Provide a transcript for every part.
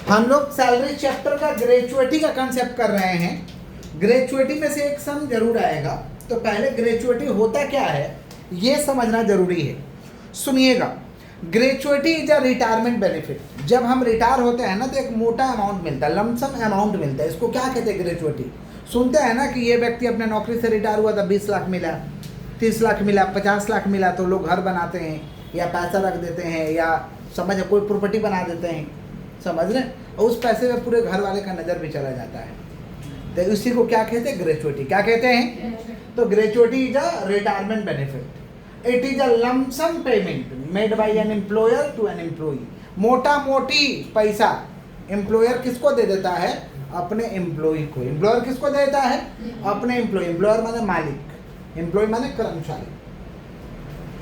हम लोग salary chapter का ग्रेचुइटी का कंसेप्ट कर रहे हैं। ग्रेचुइटी में से एक सम जरूर आएगा, तो पहले ग्रेचुइटी होता क्या है ये समझना जरूरी है। सुनिएगा, gratuity is a retirement benefit. जब हम रिटायर होते हैं ना तो एक मोटा अमाउंट मिलता है, लमसम अमाउंट मिलता है। इसको क्या कहते हैं? ग्रेचुइटी। सुनते हैं ना कि ये व्यक्ति अपने नौकरी से रिटायर हुआ था, 20 लाख मिला, 30 लाख मिला, 50 लाख मिला, तो लोग घर बनाते हैं या पैसा रख देते हैं या समझ कोई प्रॉपर्टी बना देते हैं, समझ रहे? और उस पैसे में पूरे घर वाले का नज़र भी चला जाता है। तो इसी को क्या कहते हैं? ग्रेचुइटी। क्या कहते हैं? तो gratuity is a retirement benefit. It is a lump sum payment made by an employer to an employee. मोटा मोटी पैसा एम्प्लॉयर किसको दे देता है? अपने एम्प्लॉय को। एम्प्लॉयर किसको दे देता है? अपने एम्प्लॉय। एम्प्लॉयर माने मालिक, एम्प्लॉय माने कर्मचारी।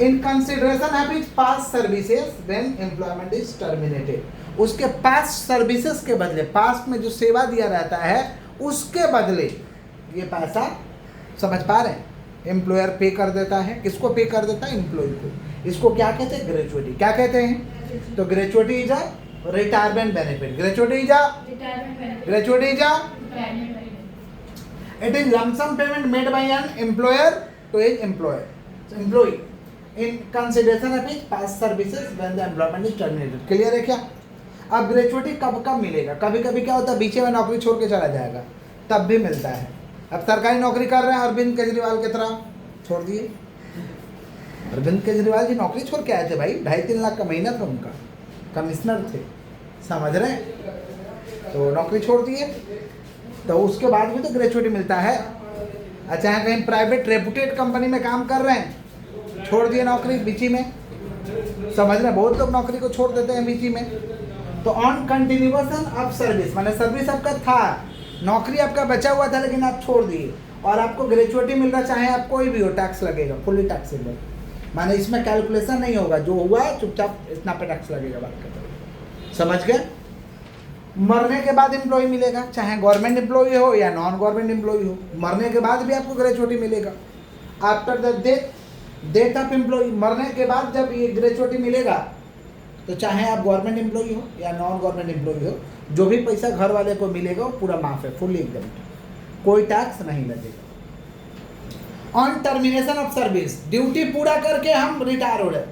इन consideration of his past services when employment is terminated. उसके पास्ट सर्विसेज के बदले, पास्ट में जो सेवा दिया रहता है उसके बदले ये पैसा, समझ पा रहे हैं, एम्प्लॉयर पे कर देता है। किसको पे कर देता है? एम्प्लॉय को। इसको क्या कहते हैं? ग्रेचुइटी। क्या कहते हैं? तो gratuity is a retirement benefit. Gratuity is it is lump sum payment made by an employer to his employee in consideration of his past services when the employment is terminated. Clear है क्या? अब gratuity कब कब मिलेगा? कभी कभी क्या होता है, बीच में नौकरी छोड़ के चला जाएगा तब भी मिलता है। अब सरकारी नौकरी कर रहे हैं, अरविंद केजरीवाल की तरह छोड़ दिए। अरविंद केजरीवाल जी नौकरी छोड़ के आए थे भाई, 2.5-3 लाख का महीना था उनका, कमिश्नर थे, समझ रहे हैं? तो नौकरी छोड़ दिए, तो उसके बाद भी तो ग्रेचुइटी मिलता है। अच्छा है, कहीं प्राइवेट रेपुटेड कंपनी में काम कर रहे हैं, छोड़ दिए नौकरी बीच में, समझ रहे हैं? बहुत लोग नौकरी को छोड़ देते हैं बीच में। तो ऑन कंटिन्यूएशन ऑफ सर्विस, माने सर्विस आपका था, नौकरी आपका बचा हुआ था लेकिन आप छोड़ दिए और आपको ग्रेचुइटी मिल रहा, चाहे आप कोई भी हो, टैक्स लगेगा, फुली टैक्सेबल। माने इसमें कैलकुलेशन नहीं होगा, जो हुआ चुपचाप इतना पे टैक्स लगेगा, बात करते, समझ गए? मरने के बाद एम्प्लॉय मिलेगा, चाहे गवर्नमेंट एम्प्लॉय हो या नॉन गवर्नमेंट एम्प्लॉय हो, मरने के बाद भी आपको ग्रेचुइटी मिलेगा। After the death of employee, मरने के बाद जब ये ग्रेचुइटी मिलेगा, तो चाहे आप गवर्नमेंट एम्प्लॉय हो या नॉन गवर्नमेंट एम्प्लॉय हो, जो भी पैसा घर वाले को मिलेगा वो पूरा माफ है, फुल्ली एकदम, कोई टैक्स नहीं लगेगा। On termination of service, duty पूरा करके हम रिटायर हो रहे हैं,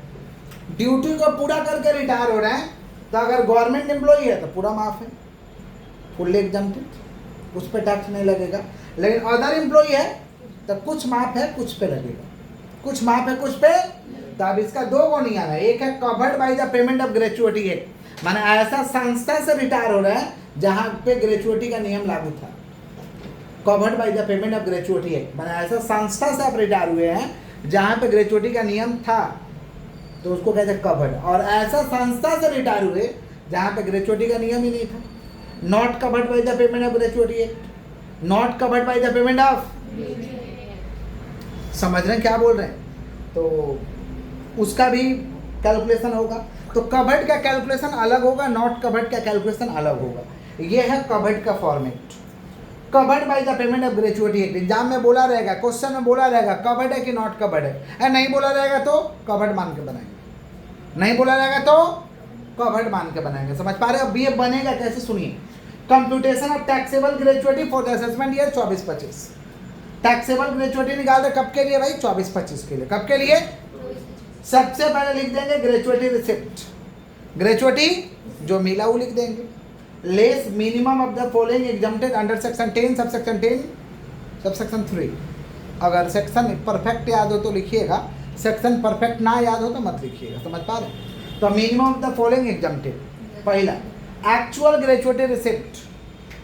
ड्यूटी को पूरा करके रिटायर हो रहे हैं, तो अगर गवर्नमेंट एम्प्लॉय है तो पूरा माफ है, फुल्ली एग्जम्प्टेड, उस पर टैक्स नहीं लगेगा। लेकिन अदर एम्प्लॉय है तो कुछ माफ है, कुछ पे लगेगा, कुछ माफ है, कुछ पे। तो अब इसका दो को नहीं आना, एक है covered by the payment of gratuity act, माने ऐसा संस्था से रिटायर हो रहा है जहां पे ग्रेचुइटी का नियम लागू था। Covered by the payment of gratuity act, माने ऐसा संस्था से आप रिटायर हुए हैं जहां पे ग्रेचुइटी का नियम था, तो उसको कहते हैं कवर्ड। और ऐसा संस्था से रिटायर हुए जहां पे ग्रेचुइटी का नियम ही नहीं था, not covered by the payment of gratuity act, not covered by the payment of, समझ रहे हैं क्या बोल रहे हैं? तो उसका भी कैलकुलेशन होगा। तो कवर्ड का कैलकुलेशन अलग होगा, नॉट कवर्ड का कैलकुलेशन अलग होगा। ये है कवर्ड का format. Covered by the payment of gratuity act, exam में बोला रहेगा, क्वेश्चन में बोला रहेगा कवर्ड है कि नॉट कवर्ड है, नहीं बोला रहेगा तो कवर्ड मान के बनाएंगे, नहीं बोला रहेगा तो कवर्ड मान के बनाएंगे। समझ पा रहे हो? अब ये बनेगा कैसे, सुनिए। Computation of taxable gratuity for the assessment year 24-25। Taxable gratuity निकाल दे कब के लिए भाई? 24-25 के लिए। कब के लिए? सबसे पहले लिख देंगे ग्रेचुइटी रिसिप्ट, ग्रेचुइटी जो मिला वो लिख देंगे। Less minimum of the following exempted under section 10 subsection 10 subsection 3। अगर सेक्शन परफेक्ट याद हो तो लिखिएगा, सेक्शन परफेक्ट ना याद हो तो मत लिखिएगा, समझ पा रहे हैं? तो minimum of the following exempted, पहला actual gratuity receipt,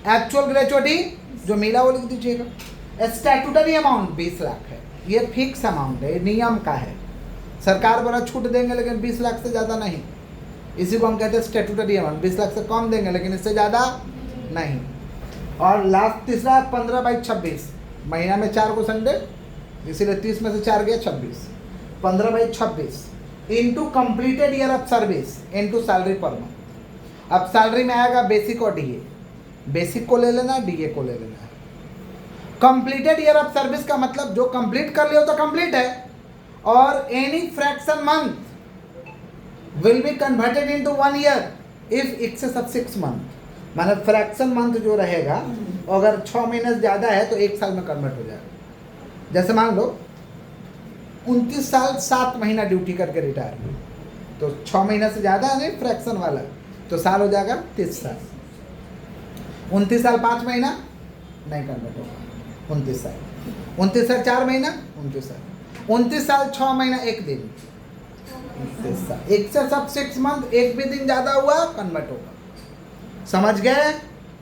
actual gratuity जो मिला वो लिख दीजिएगा। स्टैट्यूटरी अमाउंट 20 लाख है, ये फिक्स अमाउंट है, नियम का है, सरकार बोला छूट देंगे लेकिन 20 लाख से ज़्यादा नहीं, इसी को हम कहते हैं स्टैट्यूटरी अमाउंट। 20 लाख से कम देंगे लेकिन इससे ज़्यादा नहीं। और लास्ट तीसरा है 15/26, महीना में 4 को संडे, इसीलिए 30 में से 4 गया 26, 15/26 into completed year of service into salary per month. अब सैलरी में आएगा बेसिक और डीए, बेसिक को ले लेना, डीए को ले लेना है। कंप्लीटेड ईयर ऑफ सर्विस का मतलब जो कंप्लीट कर लिया तो कंप्लीट है, और any fraction month will be converted into 1 year if excess of 6 month. माने फ्रैक्शन मंथ जो रहेगा अगर 6 महीने से ज़्यादा है तो 1 साल में कन्वर्ट हो जाएगा। जैसे मान लो 29 साल 7 महीना ड्यूटी करके रिटायर हुए, तो 6 महीने से ज़्यादा नहीं फ्रैक्शन वाला, तो साल हो जाएगा 30 साल। 29 साल 5 महीना नहीं कन्वर्ट होगा, 29 साल। 29 साल 4 महीना 29 साल। 29 साल 6 महीना 1 दिन 29 साल। एक से सब 6 मंथ, एक भी दिन ज़्यादा हुआ कन्वर्ट होगा। समझ गए?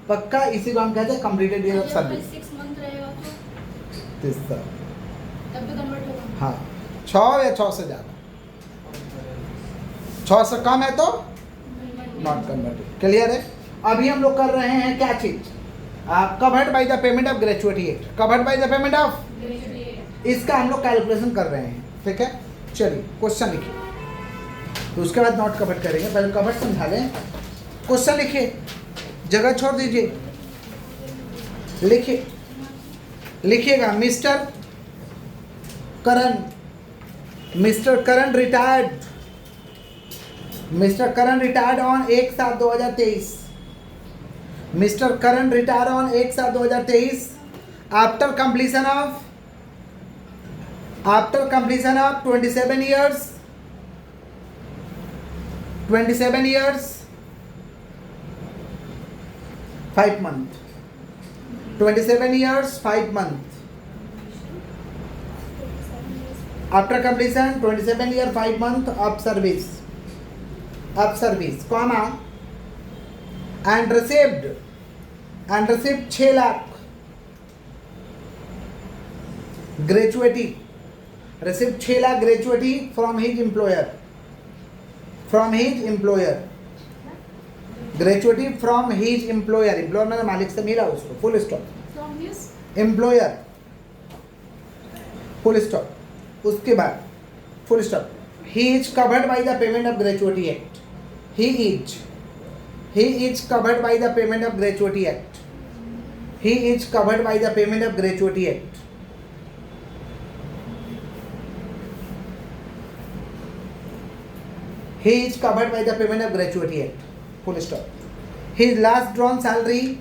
पक्का। इसी को हम कहते हैं completed year of service. 6 month रहेगा तो 30 साल। तब भी कन्वर्ट होगा। हाँ, 6 या 6 से ज़्यादा, 6 से कम है तो नॉट कन्वर्टेड। क्लियर है? अभी हम लोग कर रहे हैं क्या चीज, covered by the payment of gratuity act. Covered by the payment of, इसका हम लोग कैलकुलेशन कर रहे हैं। ठीक है, चलिए क्वेश्चन लिखिए, तो उसके बाद नॉट कवर्ड करेंगे। पहले कवर्ड समझा लें। क्वेश्चन लिखिए, जगह छोड़ दीजिए, लिखिए, लिखिएगा। Mister Karan retired, mister Karan retired on 1/7/2023। Mister Karan retire on 1/7/2023 after completion of 27 years 5 months, 27 years 5 months after completion 27 year 5 month of service, comma, and received 6 lakh gratuity, received 6 lakh gratuity from his employer, gratuity from his employer, employer मैंने मालिक से मिला उसको, full stop, From his employer, full stop, उसके बाद full stop. He is covered by the payment of gratuity act, he is covered by the payment of gratuity act, he is covered by the payment of gratuity act. He is covered by the payment of gratuity act. Full stop. His last drawn salary,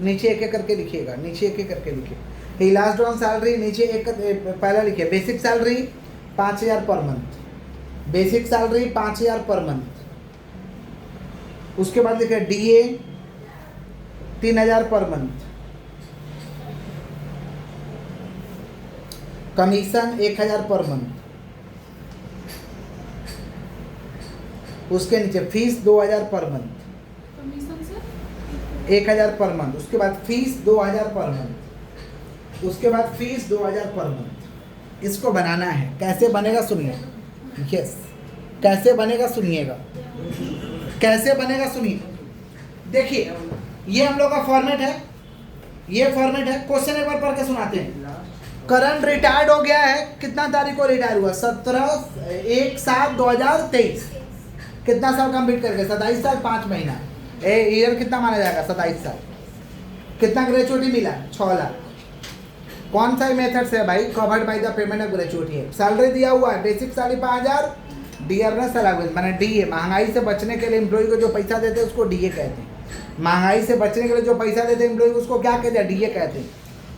नीचे एक एक करके लिखिएगा, नीचे एक एक करके लिखिए। His last drawn salary नीचे एक पहला लिखिए। Basic salary 5,000 per month, basic salary 5,000 per month. उसके बाद लिखिए DA 3,000 per month, commission 1,000 per month, उसके नीचे फीस 2,000 पर मंथ, कमीशन से 1,000 पर मंथ। उसके बाद फीस 2,000 पर मंथ, उसके बाद फीस 2,000 पर मंथ। इसको बनाना है, कैसे बनेगा सुनिए। यस, कैसे बनेगा सुनिएगा, कैसे बनेगा सुनिए। देखिए ये हम लोग का फॉर्मेट है, ये फॉर्मेट है। क्वेश्चन एक बार पढ़ के सुनाते हैं। करण रिटायर्ड हो गया है, कितना तारीख को रिटायर हुआ? 17/1/7/2023। कितना साल कंप्लीट कर गए? 27 साल 5 महीना। ईयर कितना माना जाएगा? 27 साल। कितना ग्रेचुइटी मिला? 6 लाख। कौन सा मेथड से है भाई? Covered by the payment of gratuity है। सैलरी दिया हुआ है, बेसिक सैलरी 5,000, डियरनेस अलाउंस माने डीए, महंगाई से बचने के लिए एम्प्लॉय को जो पैसा देते हैं उसको डीए कहते हैं। महंगाई से बचने के लिए जो पैसा देते हैं एम्प्लॉय को उसको क्या कहते हैं? डीए कहते हैं।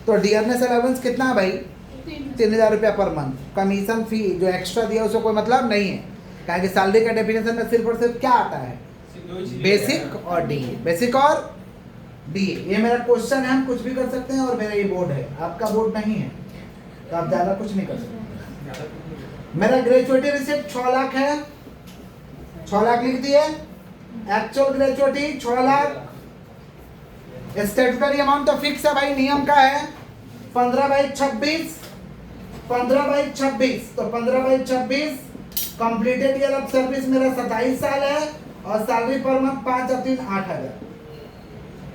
तो डियरनेस अलाउंस कितना है भाई? 3,000 रुपया पर मंथ। कमीशन फी जो एक्स्ट्रा दिया उसको कोई मतलब नहीं है, क्या कि सैलरी का डेफिनेशन में सिर्फ और सिर्फ क्या आता है? बेसिक और डीए, बेसिक और डीए। ये मेरा क्वेश्चन है, हम कुछ भी कर सकते हैं और मेरा ये बोर्ड है, आपका बोर्ड नहीं है तो आप ज़्यादा कुछ नहीं कर सकते। मेरा ग्रेचुइटी रिसिप्ट 6 लाख है, 6 लाख लिख दिए। Actual gratuity 6 lakh. Statutory amount तो फिक्स है भाई, नियम का है 15/26, 15/26। तो 15/26 कंप्लीटेड ईयर ऑफ सर्विस मेरा 27 साल है और सैलरी पर मंथ 5 और 3 8,000।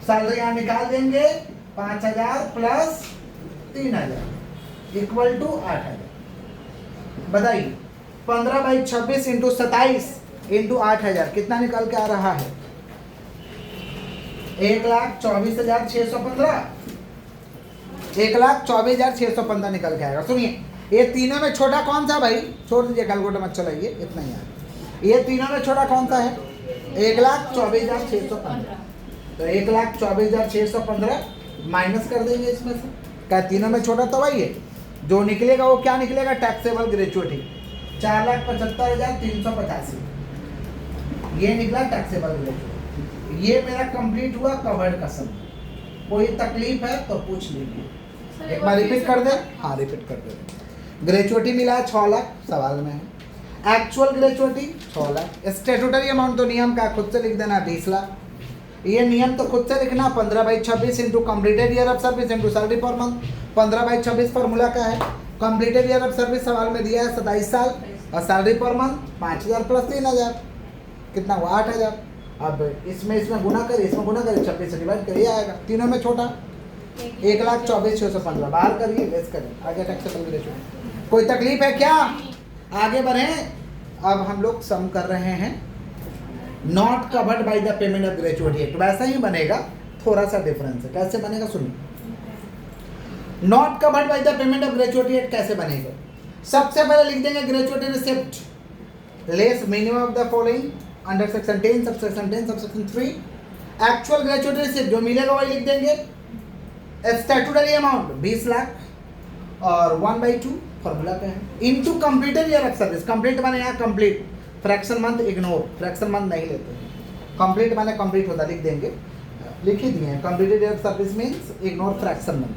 सैलरी यहाँ निकाल देंगे, 5,000 प्लस 3,000 इक्वल टू 8,000। बताइए 15/26 इंटू 27 इंटू 8,000 कितना निकल के आ रहा है? 1,24,615, 1,24,615 निकल के आएगा। सुनिए ये तीनों में छोटा कौन सा भाई? छोड़ दीजिए, कैलकुलेटर मत चलाइए, इतना ही है। ये तीनों में छोटा कौन सा है? 1,24,615। तो 1,24,615 माइनस कर देंगे इसमें से। क्या तीनों में छोटा तो वही है, जो निकलेगा वो क्या निकलेगा? टैक्सेबल ग्रेचुइटी 4,75,385 ये निकला टैक्सेबल ग्रेचुइटी। ये मेरा कंप्लीट हुआ कवर्ड का सम। कोई तकलीफ है तो पूछ लीजिए। एक बार रिपीट कर दे। हाँ रिपीट कर दे। ग्रेचुइटी मिला है 6 लाख, सवाल में है। Actual gratuity 6 lakh. Statutory amount तो नियम का खुद से लिख देना 20 लाख। ये नियम तो खुद से लिखना 15/26 into completed year of service into salary per month. 15/26 formula क्या है? कम्प्लीटेड ईयर ऑफ सर्विस सवाल में दिया है 27 साल और सैलरी पर मंथ 5,000 प्लस 3,000 कितना हुआ? 8,000। अब इसमें गुना करिए, इसमें गुना करिए, 26 से डिवाइड करिए, आएगा। तीनों में छोटा 1,24,615 बाहर करिए, लेस करिए, आगे टैक्सेबल ग्रेचुइटी। कोई तकलीफ है क्या? आगे बढ़ें। अब हम लोग सम कर रहे हैं not covered by the payment of gratuity act. वैसा ही बनेगा, थोड़ा सा डिफरेंस है। कैसे बनेगा सुनिए। Not covered by the payment of gratuity act कैसे बनेगा? सबसे पहले लिख देंगे gratuity receipt less minimum of the following under section 10 subsection 10 subsection 3। Actual gratuity receipt जो मिलेगा वही लिख देंगे। स्टैट्यूटरी अमाउंट 20 लाख और 1/2 फॉर्मूला पे है into completed year of service. Complete माने यहाँ complete, fraction month ignore, fraction month नहीं लेते हैं। कंप्लीट माने कंप्लीट होता, लिख देंगे, लिख ही दिए हैं। Completed year of service means ignore fraction month.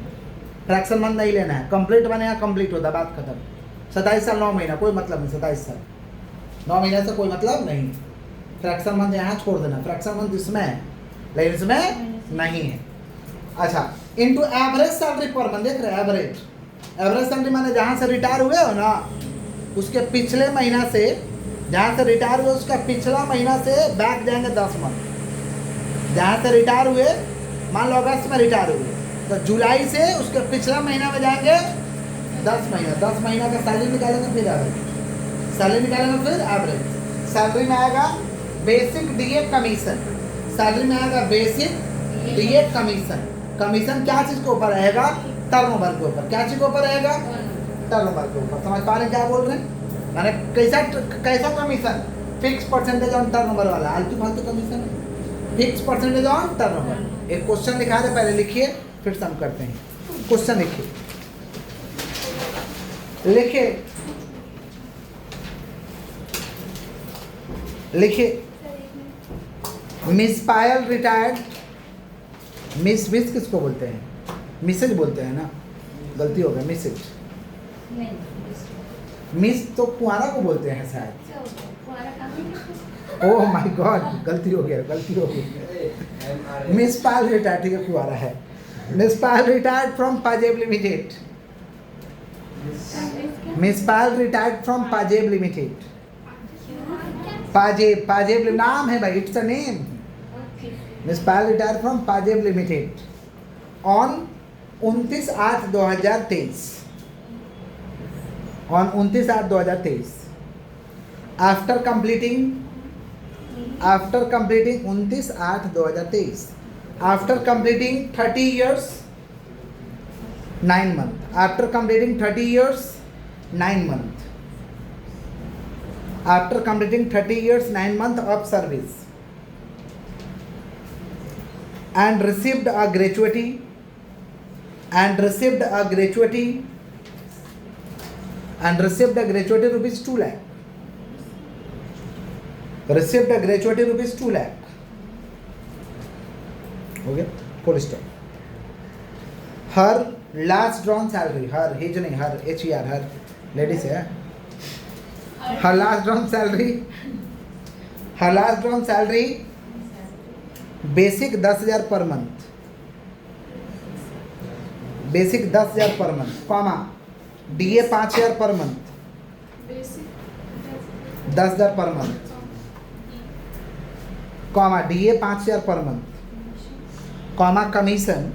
Fraction month नहीं लेना है। कंप्लीट माने यहाँ कंप्लीट होता, बात खत्म। 27 साल 9 महीना कोई मतलब नहीं। 27 साल 9 महीने से कोई मतलब नहीं। फ्रैक्शन मंथ यहाँ छोड़ देना। फ्रैक्शन मंथ इसमें है लेकिन इसमें नहीं है। अच्छा, into average salary per month. देख रहे हैं एवरेज। एवरेज सैलरी माने जहाँ से रिटायर हुए हो ना उसके पिछले महीना से, जहाँ से रिटायर हुए उसका पिछला महीना से बैक जाएंगे 10 मंथ। जहाँ से रिटायर हुए, मान लो अगस्त में रिटायर हुए तो जुलाई से उसके पिछला महीना में जाएंगे 10 महीना। 10 महीना का सैलरी निकालेंगे, फिर एवरेज सैलरी निकालेंगे, फिर एवरेज। सैलरी में आएगा बेसिक डीए कमीशन। सैलरी में आएगा बेसिक डीए कमीशन। कमीशन क्या चीज़ के ऊपर रहेगा? टर्नओवर के ऊपर। क्या चीज़ के ऊपर रहेगा? टर्नओवर के ऊपर। समझ पा रहे हैं क्या बोल रहे हैं? मैंने कैसा commission? Fix percentage on turnover वाला। आलतू फालतू कमीशन है। Fix percentage on turnover. एक क्वेश्चन लिखा है, पहले लिखिए फिर सम करते हैं। क्वेश्चन लिखिए, लिखिए लिखिए। Miss Payal retired. मिस किसको बोलते हैं? मिसेज बोलते हैं ना, गलती हो गया। मिसेज मिस तो कुआरा को बोलते हैं शायद। ओह माय गॉड, गलती हो गया। मिस पायल रिटायर्ड, ठीक है, कुआरा है। Miss Payal retired from Pajeb limited. Miss Payal retired from Pajeb limited. Pajeb नाम है भाई, it's a name. Miss Payal retired from Pajeb limited on 29/8/2023। On 29/8/2023 after completing 29/8/2023 after completing 30 years 9 months। After completing 30 years 9 months। After completing 30 years 9 months of service and received a gratuity rupees 2 lakh। received a gratuity rupees 2 lakh। हो गया, full stop. Her last drawn salary, her his नहीं, her HER, her ladies है। Her last drawn salary basic 10,000 per month. Basic 10,000 per month, comma DA 5,000 per month. 10,000 per month, comma DA 5,000 per month, comma commission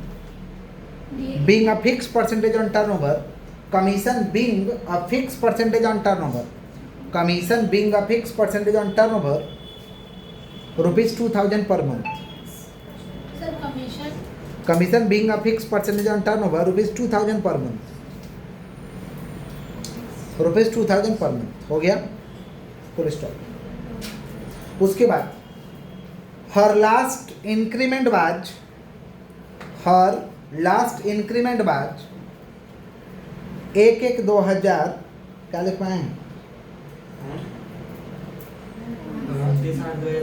being a fixed percentage on turnover। commission being a fixed percentage on turnover। commission being a fixed percentage on turnover rupees 2,000 per month। Sir commission being a fixed percentage on turnover rupees 2,000 per month। ₹2000 per month हो गया, full stop. उसके बाद her last increment बाज 1/1/2000 क्या लिख पाए हैं?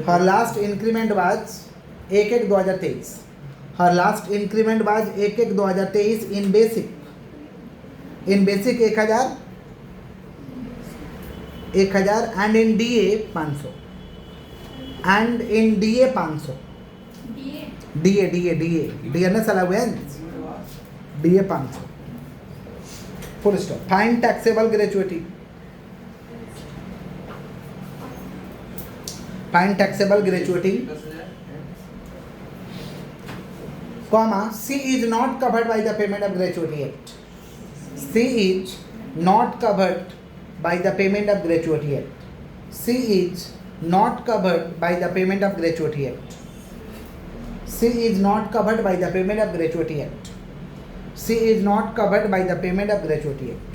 Her last increment बाज 1/1/2023, हर लास्ट इंक्रीमेंट बाज 1/1/2023 in basic 1000 and in DA 500 and in DA 500 DNS अलग है, DA 500 full stop. Find taxable gratuity, comma, C is not covered by the payment of gratuity act. C is not covered by the payment of gratuity act. C is not covered by the payment of gratuity act. C is not covered by the payment of gratuity act. C is not covered by the payment of gratuity act.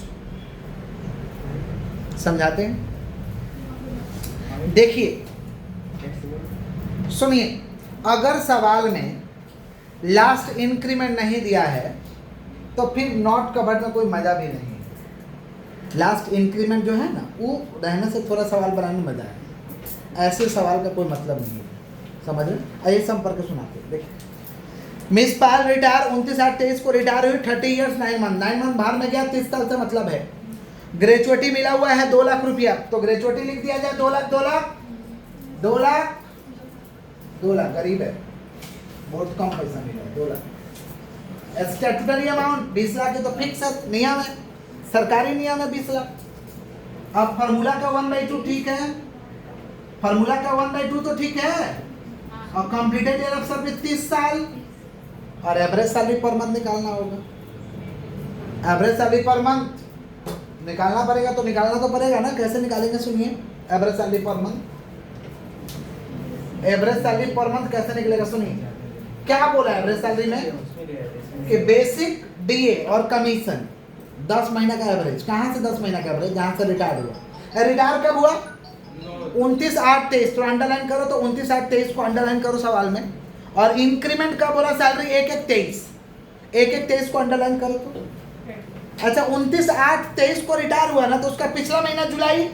समझाते हैं? देखिए, सुनिए, अगर सवाल में last increment नहीं दिया है तो फिर नॉट कवर्ड में कोई मजा भी नहीं है। लास्ट इंक्रीमेंट जो है ना, वो रहने से थोड़ा सवाल बनाने में मजा है, ऐसे सवाल का कोई मतलब नहीं है, समझ रहे? आइए संपर्क सुनाते हैं। देखिए, मिस पाल रिटायर 29/8/23 को रिटायर हुई, 30 ईयर्स 9 मंथ बाहर में गया, 30 साल से मतलब है। ग्रेचुइटी मिला हुआ है 2 लाख रुपया, तो ग्रेचुइटी लिख दिया जाए 2 लाख, गरीब है, बहुत कम पैसा मिला है, 2 लाख। स्टैट्यूटरी अमाउंट 20 लाख है तो फिक्स है, नियम है, सरकारी नियम है 20 लाख। अब फार्मूला का 1/2 ठीक है, फार्मूला का 1/2 तो ठीक है, और कंप्लीटेड ईयर ऑफ सर्विस 30 साल, और एवरेज सैलरी पर मंथ निकालना होगा। एवरेज सैलरी पर मंथ निकालना पड़ेगा, तो निकालना तो पड़ेगा ना, कैसे निकालेंगे सुनिए। Average salary per month, average salary per month कैसे निकलेगा सुनिए। क्या बोला एवरेज सैलरी में कि बेसिक डीए और कमीशन 10 महीना का एवरेज। कहाँ से 10 महीना का एवरेज? जहाँ से रिटायर हुआ। रिटायर कब हुआ? 29/8/23, तो अंडरलाइन करो, तो 29/8/23 को अंडरलाइन करो सवाल में। और इंक्रीमेंट कब बोला सैलरी? 1/1/23 को अंडरलाइन करो। तो अच्छा, 29/8/23 को रिटायर हुआ ना, तो उसका पिछला महीना जुलाई,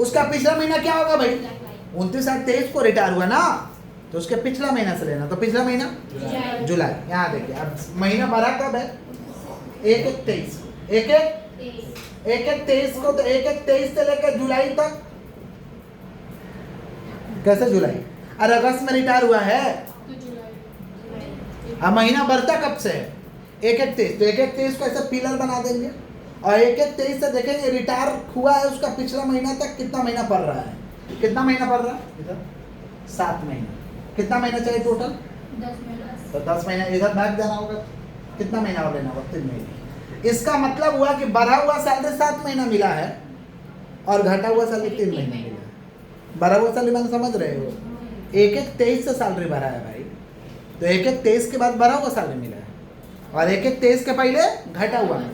उसका पिछला महीना क्या होगा भाई? 29/8/23 को रिटायर हुआ ना, तो उसके पिछला महीना से लेना, तो पिछला महीना जुलाई। यहाँ देखिए, अब महीना भरा कब है? 1/1/23, 1/1/23 को, तो 1/1/23 से लेकर जुलाई तक। कैसे जुलाई? और अगस्त में रिटायर हुआ है, अब महीना भरता कब से है? 1/1/23, तो 1/1/23 को ऐसे पिलर बना देंगे, और 1/1/23 से देखेंगे रिटायर हुआ है उसका पिछला महीना तक कितना महीना पड़ रहा है। कितना महीना पड़ रहा है इधर? 7 महीना। कितना महीना चाहिए टोटल? 10 महीना। तो 10 महीना इधर भाग जाना होगा, कितना महीना और लेना होगा? 3 महीने। इसका मतलब हुआ कि बढ़ा हुआ सैलरी 7 महीना मिला है और घटा हुआ सैलरी 3 महीना मिला है। बढ़ा हुआ सैलरी मैंने समझ रहे हो, 1/1/23 से सैलरी बढ़ा है भाई, तो 1/1/23 के बाद बढ़ा हुआ सैलरी मिला है, और 1/1/23 के पहले घटा हुआ है,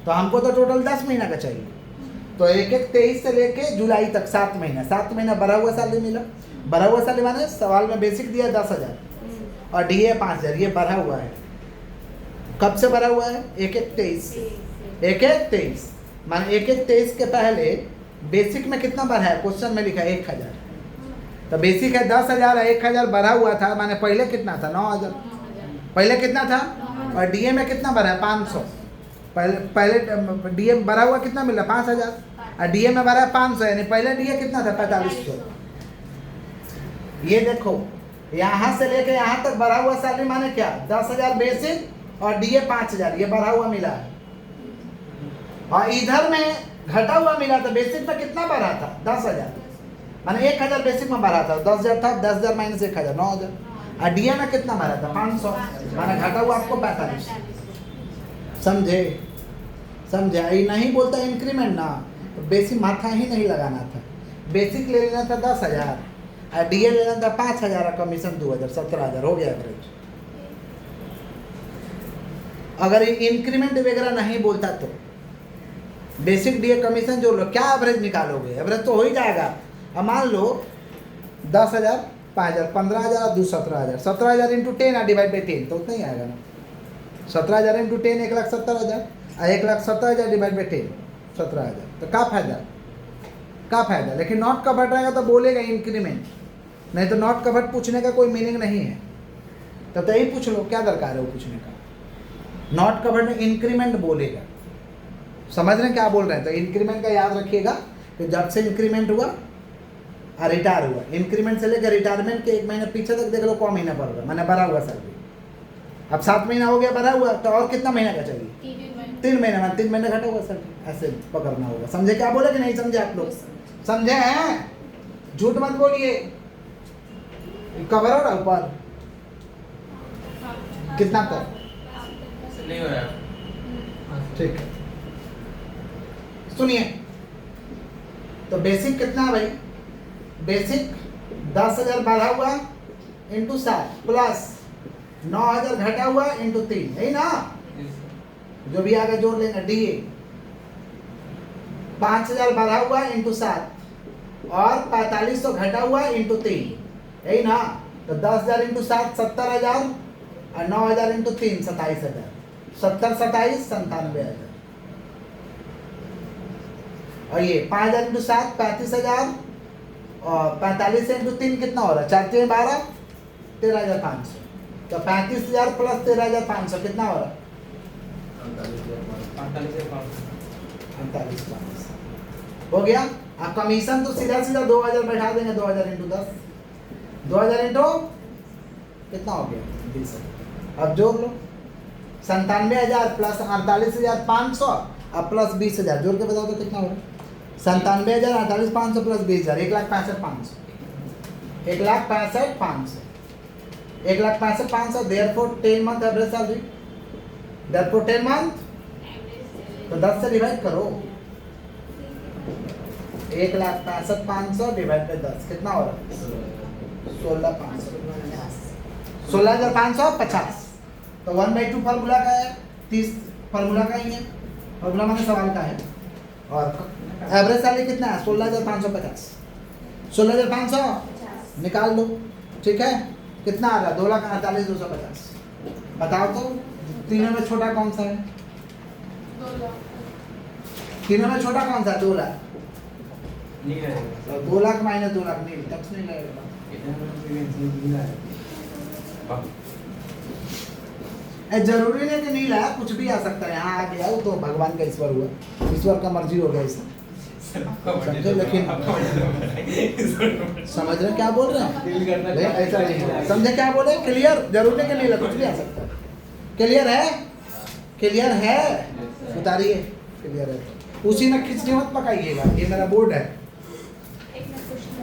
तो हमको तो टोटल 10 महीना का चाहिए। तो 1/1/23 से लेके जुलाई तक 7 महीना, 7 महीना बढ़ा हुआ सैलरी मिला। बढ़ा हुआ सैलरी माने सवाल में बेसिक दिया 10,000 और डीए 5,000, ये बढ़ा हुआ है। कब से बढ़ा हुआ है? 1/1/23 से। 1/1/23 माने 1/1/23 के पहले बेसिक में कितना बढ़ा है? क्वेश्चन में लिखा है 1,000, तो बेसिक है 10,000 है, 1,000 बढ़ा हुआ था, माने पहले कितना था? 9,000। पहले कितना था? और डीए में कितना बढ़ा है? 500। पहले डीए बढ़ा हुआ कितना मिला? 5,000, और डीए में बढ़ा है 500, यानी पहले डीए कितना था? 4500। ये देखो, यहाँ से लेके यहाँ तक बढ़ा हुआ सैलरी माने क्या? 10,000 बेसिक और डीए 5,000, ये बढ़ा हुआ मिला है। और इधर में घटा हुआ मिला था, बेसिक में कितना बढ़ा था? 10,000, माने 1,000 बेसिक में बढ़ा था, 10,000 था, 10,000 माइनस 1,000 9,000, और डीए में कितना बढ़ा था? 500, माने घटा हुआ आपको 45। समझे? ये नहीं बोलता इंक्रीमेंट ना, तो बेसिक माथा ही नहीं लगाना था। बेसिक ले लेना था 10,000 और डीए लेना था 5,000 और कमीशन 2,000, 17,000 हो गया एवरेज। अगर इंक्रीमेंट वगैरह नहीं बोलता तो बेसिक डीए कमीशन जोड़ लो, क्या एवरेज निकालोगे? एवरेज तो हो ही जाएगा। अब मान लो 10,000, 5,000, 15,000, 17,000, 17,000 इंटू 10 डिवाइड बाई 10 तो उतना ही आएगा ना। 17,000 इंटू 10 1,70,000 और 1,70,000 डिवाइड बाई 10 17,000। तो क्या फायदा, क्या फायदा? लेकिन नॉट कवर्ड रहेगा तो बोलेगा इंक्रीमेंट, नहीं तो नॉट कवर्ड पूछने का कोई मीनिंग नहीं है। तब तो यही पूछ लो, क्या दरकार है वो पूछने का। नॉट कवर्ड में इंक्रीमेंट बोलेगा, समझ रहे हैं क्या बोल रहे हैं? तो इंक्रीमेंट का याद रखिएगा कि जब से इंक्रीमेंट हुआ और रिटायर हुआ, इंक्रीमेंट से लेकर रिटायरमेंट के 1 महीने पीछे तक देख लो कौन महीना बढ़ रहा, मैंने बढ़ा हुआ सैलरी। अब 7 महीना हो गया बढ़ा हुआ, तो और कितना महीना का चाहिए? 3 महीने में 3 महीने घटा हुआ सैलरी, ऐसे पकड़ना होगा। समझे क्या बोले कि नहीं समझे आप लोग? समझे हैं? झूठ मत बोलिए। कवर हो रहा ऊपर कितना तक? नहीं हो रहा। ठीक है, सुनिए तो बेसिक कितना है भाई? बेसिक 10,000 बढ़ा हुआ इंटू 7 प्लस 9,000 घटा हुआ इंटू 3, यही ना? जो भी आगे जोड़ लेंगे डीए। 5,000 बढ़ा हुआ इंटू 7 और 4500 घटा हुआ इंटू 3, यही ना? तो 10,000 इंटू 7 70,000 और 9,000 इंटू 3 27,000। 70 27 97,000। और ये 5,000 इंटू 7 35,000 और 45 इंटू 3 कितना हो रहा है? 4 3 12 13,500। तो 35,000 प्लस 13,500 कितना हो रहा है? 48,500 हो गया। अब कमीशन तो सीधा सीधा 2,000 बैठा देंगे, 2,000 इंटू 10, 2,000 इंटू कितना हो गया? 20,000। अब जोड़ लो 97,000 प्लस 48,500 और प्लस 20,000 जोड़ के बताओ तो कितना हो रहा है? 97,000 48,500 plus 20,000 1,65,500। 1,65,500 1,65,500। Therefore 10 month average salary, therefore 10 month तो 10 से डिवाइड करो। 1,65,500 डिवाइड बाई 10 कितना हो रहा है? 16,550 16,550। तो 1/2 फार्मूला का है, 30 फार्मूला का ही है, फार्मूला मैंने सवाल का है। और एवरेज सैलरी कितना है? 16,550। 16,550 निकाल लो, ठीक है? कितना आ रहा है? 2,48,250। बताओ तो तीनों में छोटा कौन सा है? 2 लाख। तीनों में छोटा कौन सा है? 2 लाख। नहीं रहेगा। 2 लाख माइनस 2 लाख नहीं, टैक्स नहीं लगेगा। जरूरी नहीं कि नहीं लाया, कुछ भी आ सकता है। यहाँ आ गया तो भगवान का ईश्वर हुआ, ईश्वर का मर्जी हो गया इसमें। समझे? लेकिन समझ रहे क्या बोल रहे हैं? नहीं ऐसा नहीं है। समझे क्या बोले? क्लियर? जरूरी नहीं कि नहीं ला, कुछ भी आ सकता है। क्लियर है? क्लियर है? उतारिए, क्लियर है। उसी में खिचड़ी मत पकाइएगा, ये मेरा बोर्ड है। एक मिनट क्वेश्चन